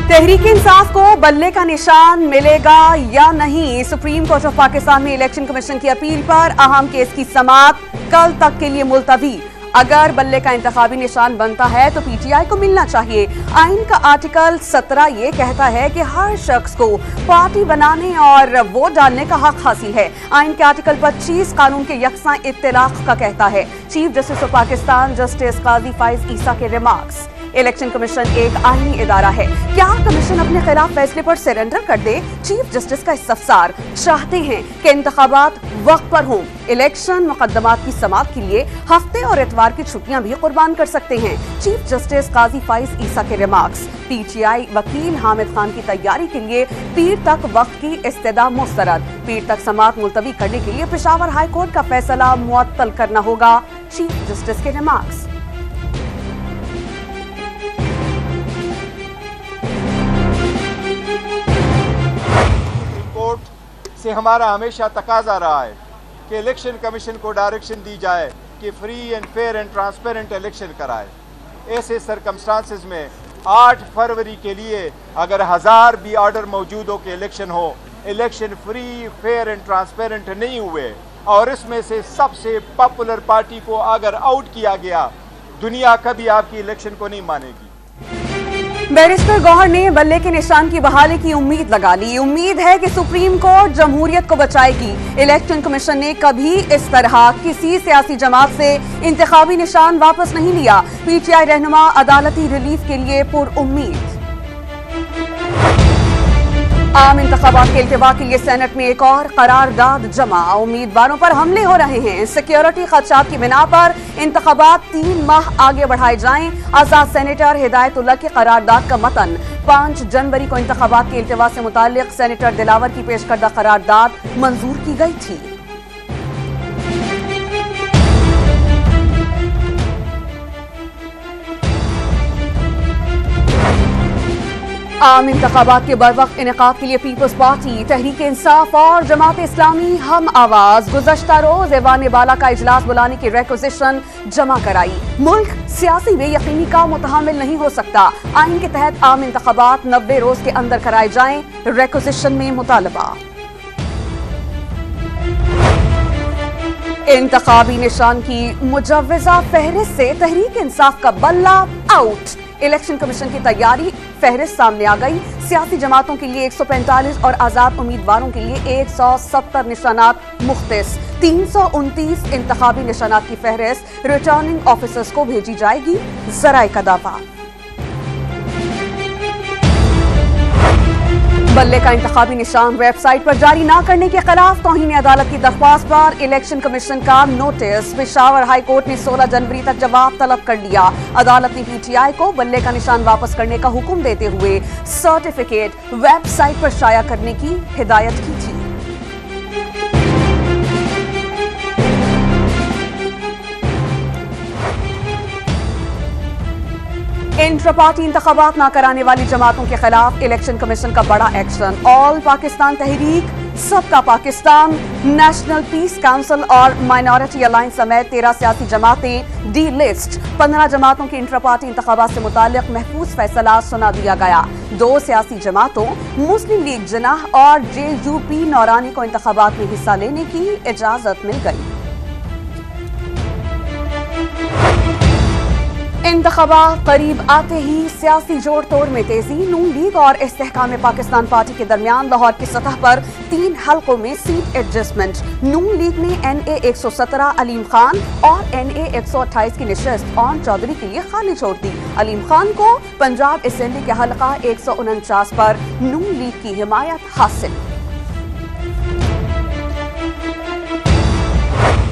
तहरीक इंसाफ को बल्ले का निशान मिलेगा या नहीं? सुप्रीम कोर्ट ऑफ पाकिस्तान में इलेक्शन कमीशन की अपील पर अहम केस की समाअत कल तक के लिए मुलतवी। अगर बल्ले का इंतखाबी निशान बनता है तो पीटीआई को मिलना चाहिए। आइन का आर्टिकल 17 ये कहता है कि हर शख्स को पार्टी बनाने और वोट डालने का हक हासिल है। आइन के आर्टिकल 25 कानून के यकसा इत्तलाक का कहता है। Chief justice of Pakistan justice Qazi Faez Isa के रिमार्क्स। इलेक्शन कमीशन एक आईनी इदारा है, क्या कमीशन अपने खिलाफ फैसले पर सरेंडर कर दे? चीफ जस्टिस का इस्तफसार। चाहते हैं कि इंतखाबात वक्त पर हों। इलेक्शन मुकदमात की समाअत के लिए हफ्ते और इतवार की छुट्टियां भी कुर्बान कर सकते हैं। चीफ जस्टिस काजी फाइज ईसा के रिमार्क्स। पीटीआई वकील हामिद खान की तैयारी के लिए पीर तक वक्त की इस्तदा मुस्तरद। पीर तक समाअत मुलतवी करने के लिए पेशावर हाई कोर्ट का फैसला मुअत्तल करना होगा। चीफ जस्टिस के रिमार्क्स। से हमारा हमेशा तकाजा रहा है कि इलेक्शन कमीशन को डायरेक्शन दी जाए कि free and fair and transparent election कराए। ऐसे सरकमस्टांसेस में 8 फरवरी के लिए अगर 1000 भी ऑर्डर मौजूद हो कि इलेक्शन हो, election free fair and transparent नहीं हुए और इसमें से सबसे पॉपुलर पार्टी को अगर आउट किया गया, दुनिया कभी आपकी इलेक्शन को नहीं मानेगी। बैरिस्टर गौहर ने बल्ले के निशान की बहाली की उम्मीद लगा ली। उम्मीद है कि सुप्रीम कोर्ट जमहूरियत को बचाएगी। इलेक्शन कमीशन ने कभी इस तरह किसी सियासी जमात से इंतखाबी निशान वापस नहीं लिया। पीटीआई रहनुमा अदालती रिलीफ के लिए पुरउम्मीद। आम इंतखाबात के इल्तिवा के लिए सेनेट में एक और करारदाद जमा। उम्मीदवारों पर हमले हो रहे हैं। सिक्योरिटी खदशात की बिना पर इंतखाबात 3 माह आगे बढ़ाए जाएं। आजाद सेनेटर हिदायतुल्लाह की करारदाद का मतन। 5 जनवरी को इंतखाबात के इल्तिवा से मुताल्लिक सेनेटर दिलावर की पेश करदा करारदाद मंजूर की गई थी। आम इंतखाबात के बरवक्त इनेकाद के लिए पीपल्स पार्टी, तहरीक इंसाफ और जमात इस्लामी हम आवाज गुज़श्ता रोज ऐवान बाला का इजलास बुलाने की रिक्विजिशन जमा कराई। मुल्क सियासी बेयकीनी का मुतहम्मिल नहीं हो सकता। आइन के तहत आम इंतखाबात 90 रोज के अंदर कराए जाएं। रिक्विजिशन में मुतालबा। इंतखाबी निशान की मुजव्वज़ा फहरिस्त से तहरीक इंसाफ का बल्ला आउट। इलेक्शन कमीशन की तैयारी फहरिस्त सामने आ गई। सियासी जमातों के लिए 145 और आजाद उम्मीदवारों के लिए 170 निशानात मुख्तस। 329 इंतखाबी निशानात की फहरिस्त रिटर्निंग ऑफिसर्स को भेजी जाएगी। ज़राए का दावा। बल्ले का इंतखाबी निशान वेबसाइट पर जारी न करने के खिलाफ तौहीन अदालत की दरख्वास्त पर इलेक्शन कमीशन का नोटिस। पेशावर हाई कोर्ट ने 16 जनवरी तक जवाब तलब कर लिया। अदालत ने पीटीआई को बल्ले का निशान वापस करने का हुक्म देते हुए सर्टिफिकेट वेबसाइट पर शाया करने की हिदायत की थी। इंट्रा पार्टी इंतखाबात न कराने वाली जमातों के खिलाफ इलेक्शन कमीशन का बड़ा एक्शन। ऑल पाकिस्तान तहरीक, सबका पाकिस्तान, नेशनल पीस काउंसिल और माइनॉरिटी अलायंस समेत 13 सियासी जमातें डी लिस्ट। 15 जमातों के इंट्रा पार्टी इंतखाबात से मुताल्लिक महफूज फैसला सुना दिया गया। 2 सियासी जमातों मुस्लिम लीग जनाह और JUP नौरानी को इंतखाबात में हिस्सा लेने की इजाजत मिल गई। इंतखाबात करीब आते ही सियासी जोड़ तोड़ में तेजी। नून लीग और इस्तेहकाम पाकिस्तान पार्टी के दरमियान लाहौर की सतह पर 3 हल्कों में सीट एडजस्टमेंट। नून लीग ने NA 117 अलीम खान और NA 128 की निशस्त ऑन चौधरी के लिए खाली छोड़ दी। अलीम खान को पंजाब असेंबली के हल्का 149 पर नून लीग की हिमायत हासिल।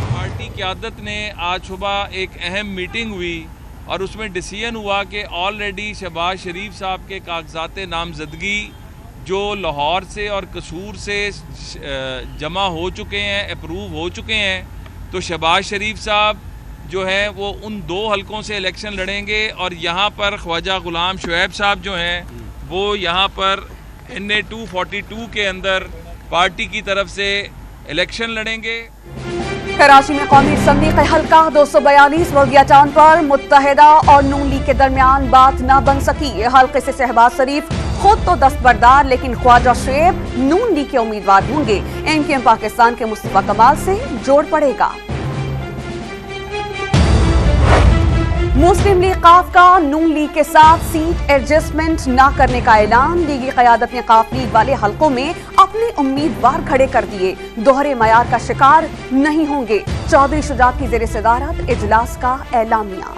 पार्टी क़यादत ने आज सुबह एक अहम मीटिंग हुई और उसमें डिसीजन हुआ कि ऑलरेडी शहबाज शरीफ साहब के कागजात नामजदगी जो लाहौर से और कसूर से जमा हो चुके हैं, अप्रूव हो चुके हैं, तो शहबाज शरीफ साहब जो है वो उन 2 हलकों से इलेक्शन लड़ेंगे और यहाँ पर ख्वाजा गुलाम शुएब साहब जो हैं वो यहाँ पर NA 242 के अंदर पार्टी की तरफ से इलेक्शन लड़ेंगे। कराची में कौमी असम्बली का हल्का 242 बल्दिया टाउन पर मुत्तहिदा और नून लीग के दरमियान बात न बन सकी। हल्के से शहबाज शरीफ खुद तो दस्तबरदार, लेकिन ख्वाजा शुएब नून लीग के उम्मीदवार होंगे। एमकेएम पाकिस्तान के मुस्तफा कमाल से जोड़ पड़ेगा। मुस्लिम लीग काफ का नून लीग के साथ सीट एडजस्टमेंट न करने का ऐलान। लीगी क़यादत ने काफ लीग वाले हलकों में अपने उम्मीदवार खड़े कर दिए। दोहरे मयार का शिकार नहीं होंगे। चौधरी शुजात की ज़ेर सदारत इजलास का ऐलानिया।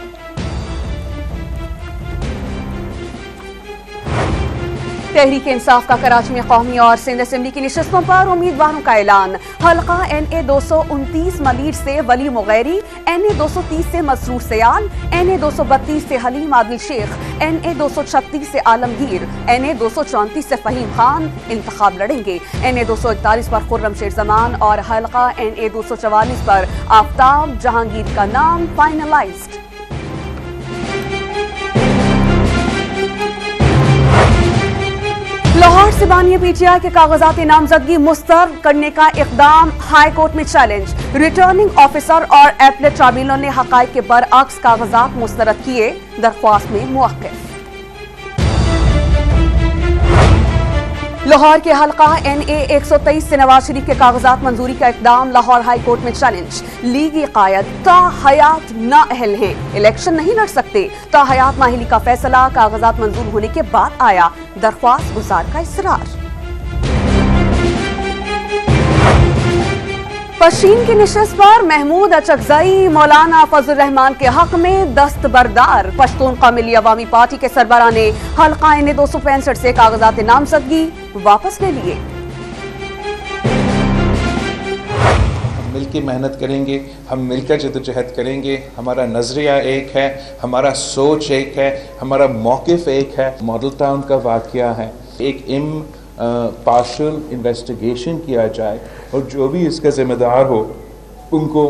तहरीक इंसाफ का कराची में कौमी और सिंध असेंबली की निशस्तों पर उम्मीदवारों का ऐलान। हल्का NA 229 मलीर से वली मुगैरी, NA 230 से मसरूर सयाल, NA 232 से हलीम आदिल शेख, NA 236 से आलमगीर, NA 234 से फहीम खान इंतखाब लड़ेंगे। NA 241 पर खुर्रम शेर जमान और हल्का NA 244 पर आफ्ताब जहांगीर का नाम फाइनलाइज्ड। लाहौर से बानिया PTI के कागजात नामजदगी मुस्तरद करने का इकदाम हाई कोर्ट में चैलेंज। रिटर्निंग ऑफिसर और एपलेट ट्राइब्यूनल ने हकाइक के बरअक्स कागजात मुस्तरद किए। दरख्वास्त में मुवक्किफ। लाहौर के हल्का NA 123 से नवाज शरीफ के कागजात मंजूरी का इकदाम लाहौर हाई कोर्ट में चैलेंज। लीगी कायद ता हयात नाअहल हैं, इलेक्शन नहीं लड़ सकते। ता हयात नाअहली का फैसला कागजात मंजूर होने के बाद आया। दरख्वास्त गुजार का इसरार। पशीन की निशस्त पर महमूद अचकजई मौलाना फजल रहमान के हक में दस्तबरदार। पश्तून कौमी अवामी पार्टी के सरबराह ने हल्का NA 265 से कागजात नामजदगी वापस ले लिए। मिलकर मेहनत करेंगे, हम मिलकर जद्दोजहद करेंगे। हमारा नज़रिया एक है, हमारा सोच एक है, हमारा मौक़िफ़ एक है। मॉडल टाउन का वाक़या है, एक पार्शल इन्वेस्टिगेशन किया जाए और जो भी इसका ज़िम्मेदार हो उनको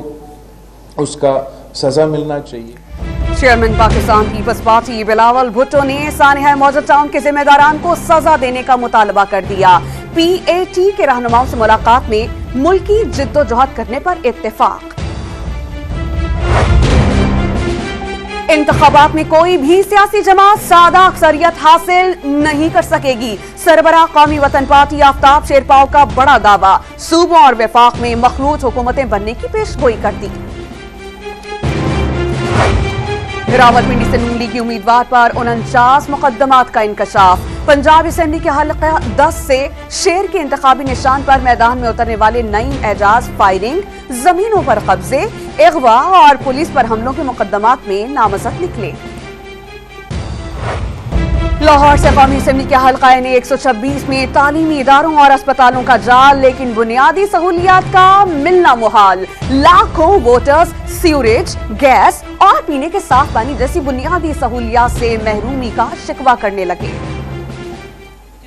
उसका सज़ा मिलना चाहिए। Chairman Pakistan peoples party Bilawal Bhutto ने सानिया मॉडल टाउन के जिम्मेदारान को सजा देने का मुतालबा कर दिया। PAT के रहनुमाओं से मुलाकात में मुल्की जिद्दोजहद करने पर इत्तेफाक। इंतखाबात में कोई भी सियासी जमात सादा अक्सरियत हासिल नहीं कर सकेगी। सरबराह कौमी वतन पार्टी आफ्ताब शेरपाव का बड़ा दावा। सूबों और वफाक में मखलूत हुकूमतें बनने की पेशगोई कर दी। रावलपिंडी से नून लीगी उम्मीदवार पर 49 मुकदमात का इंकशाफ। पंजाब असेंबली के हल्का 10 से शेर के इंतखाबी निशान पर मैदान में उतरने वाले नईम एजाज फायरिंग, जमीनों पर कब्जे, अगवा और पुलिस पर हमलों के मुकदमात में नामजद निकले। लाहौर से कौमी असेंबली के हल्का NA 126 में तालीमी इदारों और अस्पतालों का जाल, लेकिन बुनियादी सहूलियात का मिलना मुहाल। लाखों वोटर्स सीवरेज, गैस और पीने के साफ पानी जैसी बुनियादी सहूलियात से महरूमी का शिकवा करने लगे।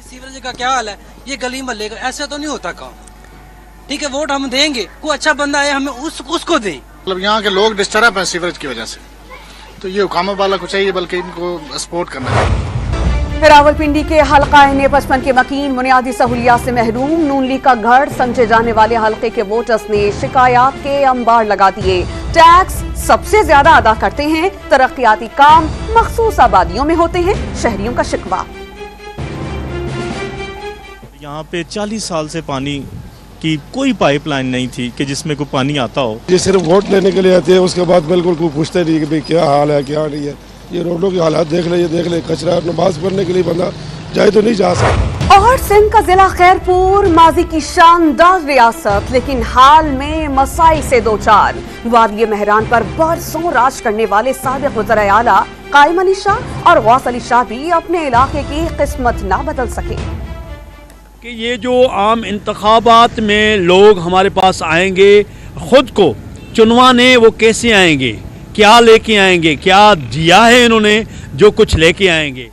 सीवरेज का क्या हाल है, ये गली मोहल्ले का ऐसा तो नहीं होता काम। ठीक है, वोट हम देंगे, कोई अच्छा बंदा आए हमें उसको दें। मतलब यहाँ के लोग डिस्टर्ब हैं सीवरेज की वजह से, तो ये हुकाम वाला को चाहिए बल्कि इनको सपोर्ट करना चाहिए। रावलपिंडी के हल्का NA 55 के मकीन बुनियादी सहूलियात से महरूम। नून लीग का गढ़ समझे जाने वाले हल्के के वोटर्स ने शिकायत के अंबार लगा दिए। टैक्स सबसे ज्यादा अदा करते हैं, तरक्याती काम मखसूस आबादियों में होते हैं, शहरियों का शिकवा। यहाँ पे 40 साल से पानी की कोई पाइपलाइन नहीं थी कि जिसमें कोई पानी आता हो। ये सिर्फ वोट लेने के लिए आते हैं, उसके बाद बिल्कुल कोई पूछते नहीं कि भाई क्या हाल है क्या नहीं है। ये रोडों की हालात देख ले, कचरा नमाज पढ़ने के लिए बंदा जाए तो नहीं जा सकता। और सिंध का जिला खैरपुर माजी की शानदार रियासत, लेकिन हाल में मसाइल से दो चार। वादी मेहरान पर बरसों राज करने वाले साबिक वज़ीर आला कायम अली शाह और गौस अली शाह भी अपने इलाके की किस्मत ना बदल सके। कि ये जो आम इंतखाबात में लोग हमारे पास आएंगे, खुद को चुनवाने, वो कैसे आएंगे, क्या लेके आएंगे, क्या दिया है इन्होंने जो कुछ लेके आएंगे।